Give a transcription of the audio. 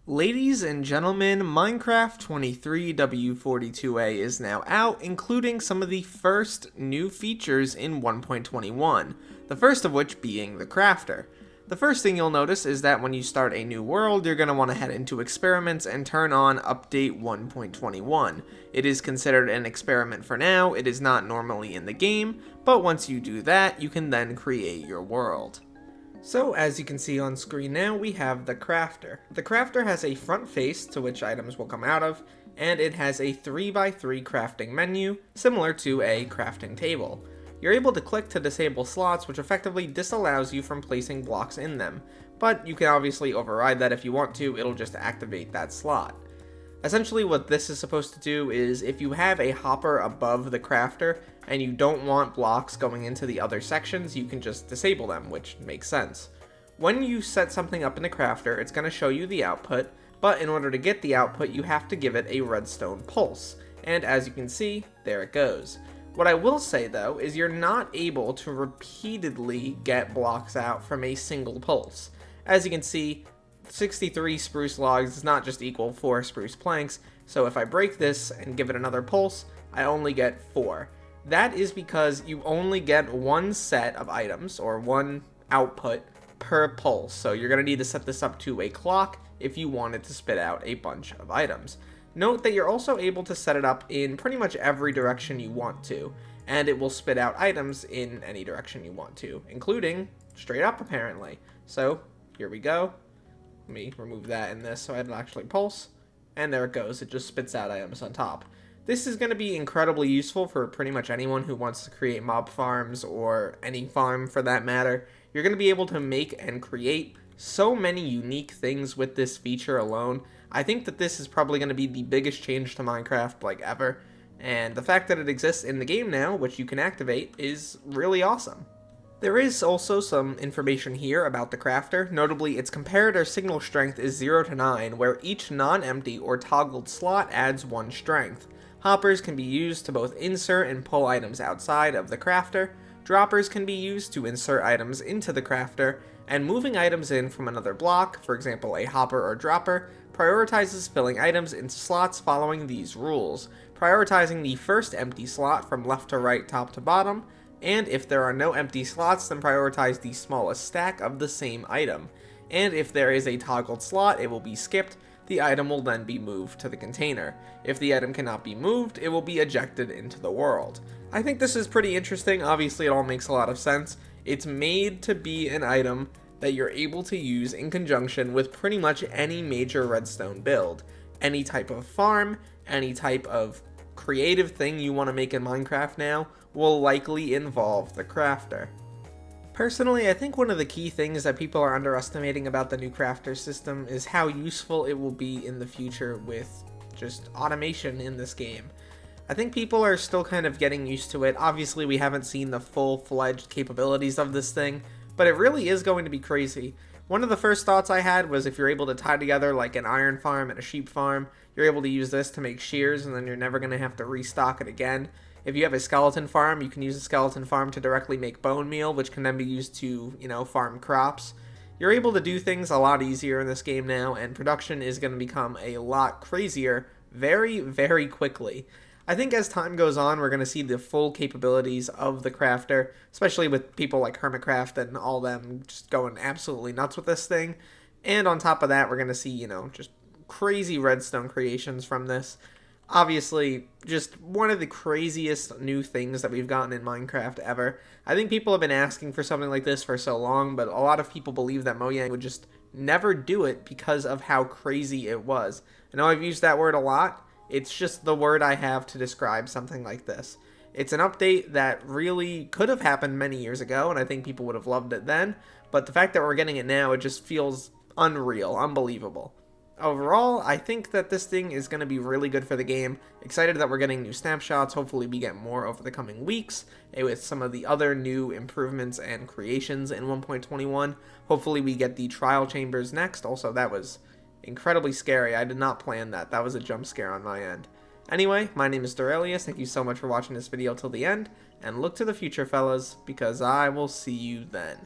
Ladies and gentlemen, Minecraft 23W42A is now out, including some of the first new features in 1.21, the first of which being the crafter. The first thing you'll notice is that when you start a new world, you're going to want to head into experiments and turn on update 1.21. It is considered an experiment for now, it is not normally in the game, but once you do that, you can then create your world. So as you can see on screen now, we have the crafter. The crafter has a front face to which items will come out of, and it has a 3x3 crafting menu, similar to a crafting table. You're able to click to disable slots, which effectively disallows you from placing blocks in them, but you can obviously override that if you want to, it'll just activate that slot. Essentially what this is supposed to do is if you have a hopper above the crafter and you don't want blocks going into the other sections, you can just disable them, which makes sense. When you set something up in the crafter, it's going to show you the output, but in order to get the output, you have to give it a redstone pulse. And as you can see, there it goes. What I will say though, is you're not able to repeatedly get blocks out from a single pulse. As you can see, 63 spruce logs does not just equal 4 spruce planks, so if I break this and give it another pulse, I only get 4. That is because you only get one set of items, or one output, per pulse, so you're going to need to set this up to a clock if you want it to spit out a bunch of items. Note that you're also able to set it up in pretty much every direction you want to, and it will spit out items in any direction you want to, including straight up apparently. So here we go. Let me remove that in this so I don't actually pulse. And there it goes, it just spits out items on top. This is going to be incredibly useful for pretty much anyone who wants to create mob farms, or any farm for that matter. You're going to be able to make and create so many unique things with this feature alone. I think that this is probably going to be the biggest change to Minecraft like ever. And the fact that it exists in the game now, which you can activate, is really awesome. There is also some information here about the crafter, notably its comparator signal strength is 0 to 9, where each non-empty or toggled slot adds 1 strength. Hoppers can be used to both insert and pull items outside of the crafter, droppers can be used to insert items into the crafter, and moving items in from another block, for example a hopper or dropper, prioritizes filling items into slots following these rules, prioritizing the first empty slot from left to right, top to bottom, and if there are no empty slots, then prioritize the smallest stack of the same item. And if there is a toggled slot, it will be skipped, the item will then be moved to the container. If the item cannot be moved, it will be ejected into the world. I think this is pretty interesting, obviously it all makes a lot of sense. It's made to be an item that you're able to use in conjunction with pretty much any major redstone build. Any type of farm, any type of creative thing you want to make in Minecraft now will likely involve the crafter. Personally, I think one of the key things that people are underestimating about the new crafter system is how useful it will be in the future with just automation in this game. I think people are still kind of getting used to it. Obviously, we haven't seen the full-fledged capabilities of this thing, but it really is going to be crazy. One of the first thoughts I had was if you're able to tie together like an iron farm and a sheep farm, you're able to use this to make shears and then you're never going to have to restock it again. If you have a skeleton farm, you can use a skeleton farm to directly make bone meal, which can then be used to, farm crops. You're able to do things a lot easier in this game now, and production is going to become a lot crazier very, very quickly. I think as time goes on, we're going to see the full capabilities of the crafter, especially with people like Hermitcraft and all them just going absolutely nuts with this thing. And on top of that, we're going to see, just crazy redstone creations from this. Obviously, just one of the craziest new things that we've gotten in Minecraft ever. I think people have been asking for something like this for so long, but a lot of people believe that Mojang would just never do it because of how crazy it was. I know I've used that word a lot. It's just the word I have to describe something like this. It's an update that really could have happened many years ago, and I think people would have loved it then, but the fact that we're getting it now, it just feels unreal, unbelievable. Overall, I think that this thing is going to be really good for the game. Excited that we're getting new snapshots. Hopefully we get more over the coming weeks with some of the other new improvements and creations in 1.21. Hopefully we get the trial chambers next. Also, that was incredibly scary. I did not plan that. That was a jump scare on my end. Anyway, my name is Derailious. Thank you so much for watching this video till the end. And look to the future, fellas, because I will see you then.